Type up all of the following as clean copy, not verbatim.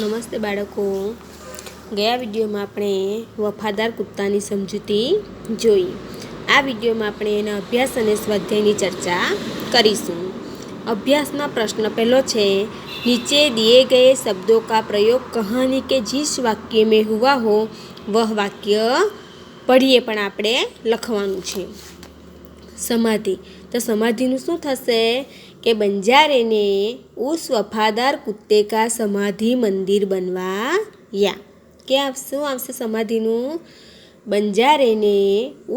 નમસ્તે બાળકો. ગયા વિડીયોમાં આપણે વફાદાર કૂતરાની સમજૂતી જોઈ. આ વિડીયોમાં આપણે એના અભ્યાસ અને સ્વાધ્યાયની ચર્ચા કરીશું. અભ્યાસમાં પ્રશ્ન પહેલો છે, નીચે दिए गए शब्दों का प्रयोग कहानी के जिस वाक्य में हुआ हो वह वाक्य पढ़िए. પણ આપણે લખવાનું છે. समाधि. तो समाधिનું શું થશે કે बंजारे ने उस वफादार कुत्ते का समाधि मंदिर बनवाया. क्या શું આવશે સમાધિનું? बंजारे ने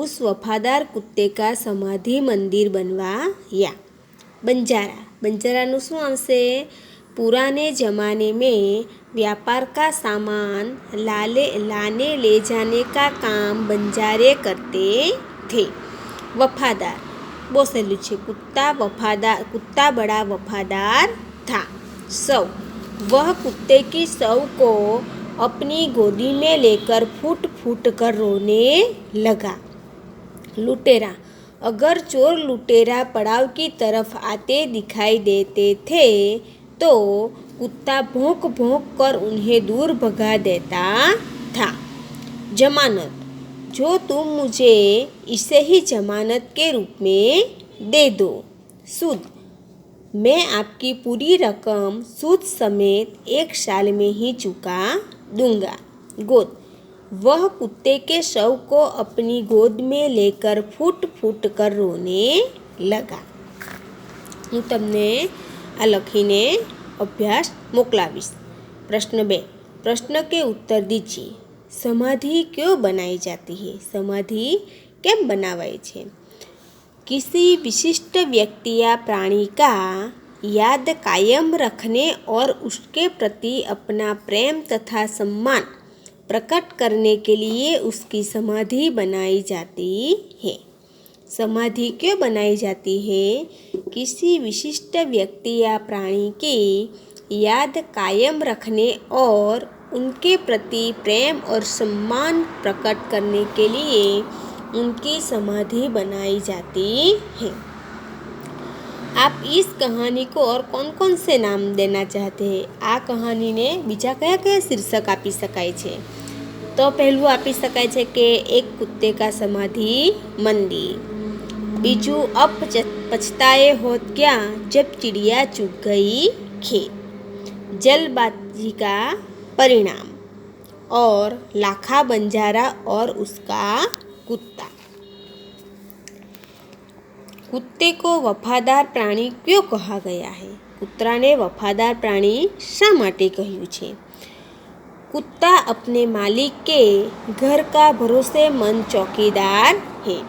उस वफादार कुत्ते का समाधि मंदिर बनवाया. बंजाराનું શું આવશે? पुराने ज़माने में व्यापार का सामान लाने ले जाने का काम बंजारे करते थे. वफादार बो सहेलू है. कुत्ता बड़ा वफादार था. सौ. वह कुत्ते की सौ को अपनी गोदी में लेकर फूट फूट कर रोने लगा. लुटेरा. अगर चोर लुटेरा पड़ाव की तरफ आते दिखाई देते थे तो कुत्ता भौंक भौंक कर उन्हें दूर भगा देता था. जमानत. जो तुम मुझे इसे ही जमानत के रूप में दे दो. सूद. मैं आपकी पूरी रकम सूद समेत 1 साल में ही चुका दूंगा. गोद. वह कुत्ते के शव को अपनी गोद में लेकर फूट फूट कर रोने लगा. હું તમને આ લખીને અભ્યાસ મોકલાવીશ. प्रश्न 2. प्रश्न के उत्तर दीजिए. समाधि क्यों बनाई जाती है? समाधि કેમ બનાવાય છે? किसी विशिष्ट व्यक्ति या प्राणी का याद कायम रखने और उसके प्रति अपना प्रेम तथा सम्मान प्रकट करने के लिए उसकी समाधि बनाई जाती है. समाधि क्यों बनाई जाती है? किसी विशिष्ट व्यक्ति या प्राणी की याद कायम रखने और उनके प्रति प्रेम और सम्मान प्रकट करने के लिए उनकी समाधि बनाई जाती है. आप इस कहानी को और कौन कौन से नाम देना चाहते हैं? आ कहानी ने बीजा कया कया शीर्षक आपी शकाय छे? तो पहलू आपी शकाय छे के एक कुत्ते का समाधि मंदिर. बीजू अब पछताए होत क्या जब चिड़िया चुग गई खेत. जल्दबाजी का परिणाम. और लाखा बंजारा और उसका कुत्ता. कुत्ते को वफादार प्राणी क्यों कहा गया है? कुत्रा ने वफादार प्राणी शा माटे कह्यु छे? कुत्ता अपने मालिक के घर का भरोसेमंद चौकीदार है.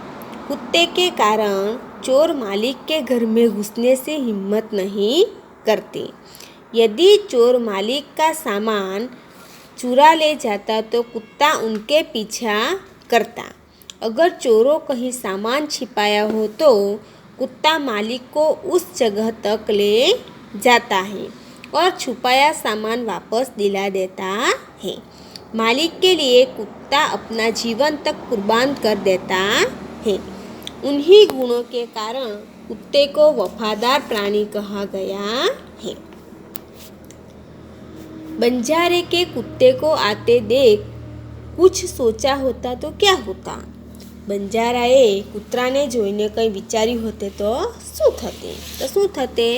कुत्ते के कारण चोर मालिक के घर में घुसने से हिम्मत नहीं करते. यदि चोर मालिक का सामान चुरा ले जाता तो कुत्ता उनके पीछा करता. अगर चोरों कहीं सामान छिपाया हो तो कुत्ता मालिक को उस जगह तक ले जाता है और छुपाया सामान वापस दिला देता है. मालिक के लिए कुत्ता अपना जीवन तक कुर्बान कर देता है. उन्हीं गुणों के कारण कुत्ते को वफादार प्राणी कहा गया है. बंजारे के कुत्ते को आते देख कुछ सोचा होता तो क्या होता? બંજારાએ કૂતરાને જોઈને કંઈ વિચાર્યું હોતે તો શું થતે?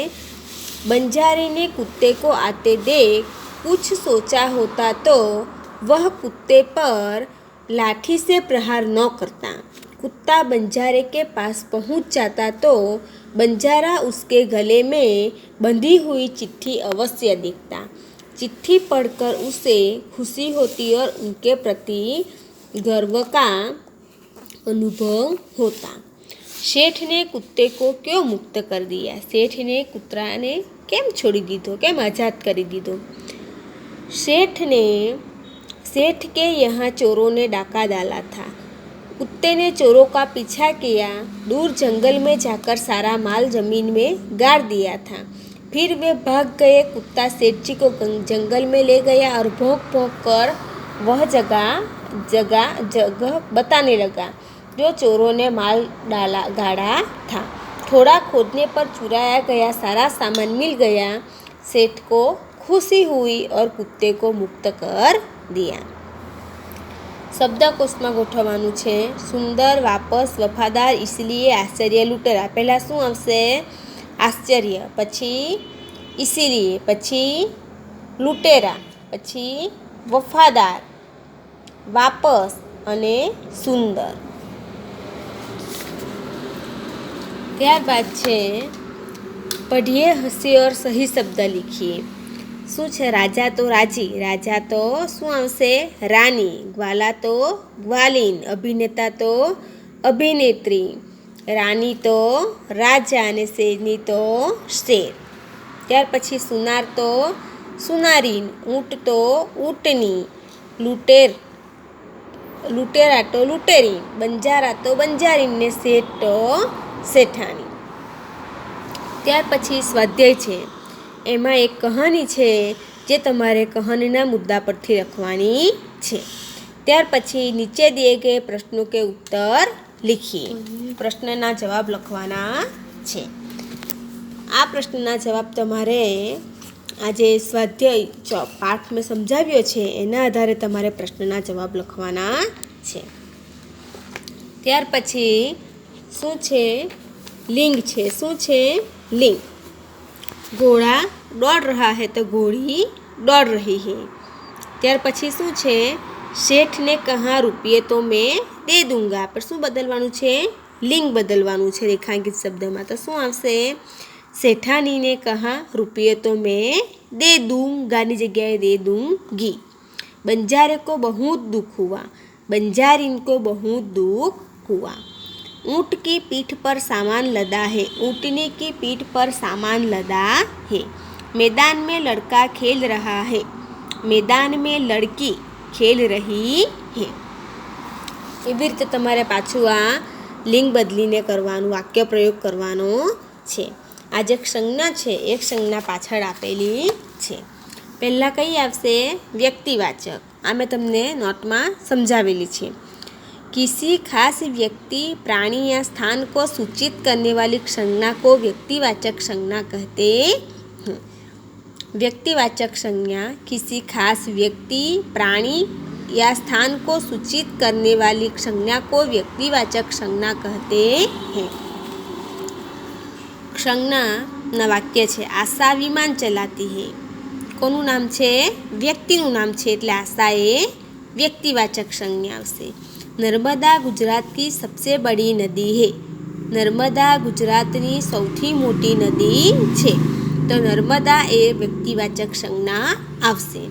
बंजारे ने कुत्ते को आते देख कुछ सोचा होता तो वह कुत्ते पर लाठी से प्रहार न करता. कुत्ता बंजारे के पास पहुंच जाता तो बंजारा उसके गले में बंधी हुई चिट्ठी अवश्य देखता. चिट्ठी पढ़कर उसे खुशी होती और उनके प्रति गर्व का अनुभव होता. सेठ ने कुत्ते को क्यों मुक्त कर दिया? सेठ ने कुत्रा ने केम छोड़ी दीधो, केम आज़ाद कर दीधो? सेठ के यहाँ चोरों ने डाका डाला था. कुत्ते ने चोरों का पीछा किया. दूर जंगल में जाकर सारा माल जमीन में गाड़ दिया था. फिर वे भाग गए. कुत्ता सेठ जी को जंगल में ले गया और भौंक भौंक कर वह जगह बताने लगा जो चोरों ने माल गाड़ा था. थोड़ा खोदने पर चुराया गया सारा सामान मिल गया. सेठ को खुशी हुई और कुत्ते को मुक्त कर दिया। शब्दकोशમાં ગોઠવવાનું છે સુંદર, વાપસ, વફાદાર, इसलिए, આશ્ચર્ય, લૂંટેરા। પહેલાં શું આવશે? આશ્ચર્ય, પછી इसीलिए, પછી લૂંટેરા, પછી વફાદાર, વાપસ અને સુંદર। ત્યારબાદ છે पढ़िए, हंसिए और सही शब्द लिखिए। શું છે? રાજા તો રાજી, રાજા તો શું આવશે? રાની, ગ્વાલા તો ગ્વાલીન, અભિનેતા તો અભિનેત્રી, રાની તો રાજા અને શેરની તો શેર। ત્યાર પછી સુનાર તો સુનારીન, ઊંટ તો ઊંટની, લૂંટેરા તો લૂંટેરી, બંજારા તો બંજારીન ને શેઠ તો શેઠાણી। ત્યાર પછી સ્વાધ્યાય છે, એમાં એક કહાની છે જે તમારે કહાનીના મુદ્દા પરથી લખવાની છે। ત્યાર પછી નીચે દિए गए प्रश्नों के उत्तर लिखिए। પ્રશ્નના જવાબ લખવાના છે। આ પ્રશ્નના જવાબ તમારે આજે સ્વાધ્યાય પાઠ મેં સમજાવ્યો છે એના આધારે તમારે પ્રશ્નના જવાબ લખવાના છે। ત્યાર પછી શું છે? लिंग છે। શું છે? लिंग। घोड़ा दौड़ रहा है तो घोड़ी दौड़ रही है। ત્યાર પછી શું છે? શેઠ ને કહા રૂપિયે તો મેં દે દૂંગા, પર શું બદલવાનું છે? લિંગ બદલવાનું છે રેખાંકિત શબ્દમાં। તો શું આવશે? શેઠાણી ને કહા રૂપિયે તો મેં દે दूंगाની જગ્યાએ દે दूंगी। बंजारे को बहुत दुख हुआ, बंजारीन को बहुत दुख हुआ। ऊँट की पीठ पर सामान लदा है, ऊँटनी की पीठ पर सामान लदा है। मैदान में लड़का खेल रहा है, मैदान में लड़की खेल रही है। એવી રીતે તમારે પાછું આ લિંગ બદલીને કરવાનું, વાક્ય પ્રયોગ કરવાનો છે। આ જે સંજ્ઞા છે એક સંજ્ઞા પાછળ આપેલી છે। પહેલાં કઈ આવશે? વ્યક્તિવાચક। આ મેં તમને નોટમાં સમજાવેલી છે। किसी खास व्यक्ति, प्राणी या स्थान को सूचित करने वाली संज्ञा को व्यक्तिवाचक संज्ञा कहते हैं। व्यक्तिवाचक संज्ञा किसी खास व्यक्ति, प्राणी या स्थान को सूचित करने वाली संज्ञा को व्यक्तिवाचक संज्ञा कहते हैं। संज्ञाना वाक्य છે આશા વિમાન ચલાતી હે। કોનું નામ છે? વ્યક્તિનું નામ છે એટલે આશા એ વ્યક્તિવાચક સંજ્ઞા આવશે। नर्मदा गुजरात की सबसे बड़ी नदी है, नर्मदा गुजरातनी सौथी मोटी नदी छे तो नर्मदा ए व्यक्तिवाचक संज्ञा आवशे।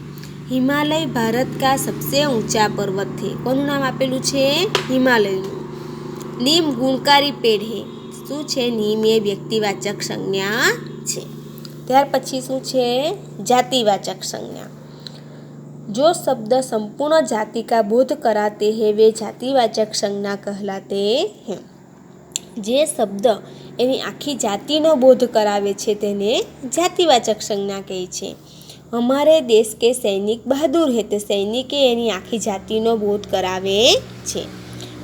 हिमालय भारत का सबसे ऊंचा पर्वत है। कोनु नाम आपेलू छे? हिमालयनु। नीम गुणकारी पेड़ है। शुं छे? नीम ए व्यक्तिवाचक संज्ञा छे। त्यार पछी शुं छे? जातिवाचक संज्ञा। जो शब्द संपूर्ण जाति का बोध कराते हैं वे जातिवाचक संज्ञा कहलाते हैं। जे शब्द एनी आखी जातिनो बोध करावे छे तेने जातिवाचक संज्ञा कहे छे। हमारे देश के सैनिक बहादुर है तो सैनिक एनी आखी जातिनो बोध करावे छे।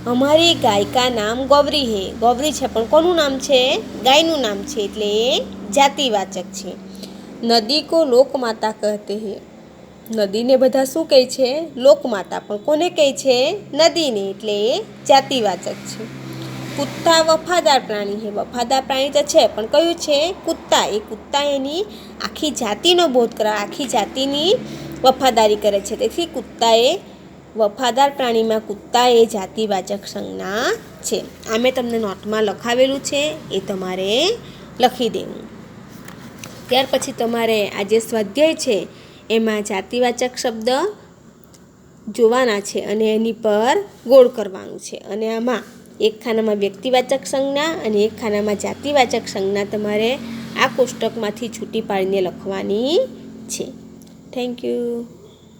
हमारी गाय का नाम गौरी है, गौरी छे पण कोनु नाम छे? गायनु नाम छे एटले जातिवाचक छे। नदी को लोकमाता कहते हैं। नदी ने बधा शू कहे छे? लोकमाता, पण कोने कहे छे? नदी ने, एटले जातिवाचक छे। कुत्ता वफादार प्राणी है। वफादार प्राणी तो छे पण कयुं छे? कुत्ता। ए कुत्ता एनी आखी जातिनो बोध करावे, आखी जातिनी वफादारी करे छे तेथी कुत्ता ए वफादार प्राणीमां कुत्ता ए जातिवाचक संज्ञा छे। आ मैं तमने नोटमां लखावेलुं छे ए तमारे लखी देवुं। त्यार पछी तमारे आ जे स्वाध्याय छे एमां जातिवाचक शब्द जोवाना छे अने एनी पर गोळ करवानुं छे अने आमां एक खानामां व्यक्तिवाचक संज्ञा अने एक खानामां जातिवाचक संज्ञा तमारे आ कोष्टकमांथी छूटी पाડીને લખવાની છે। Thank you.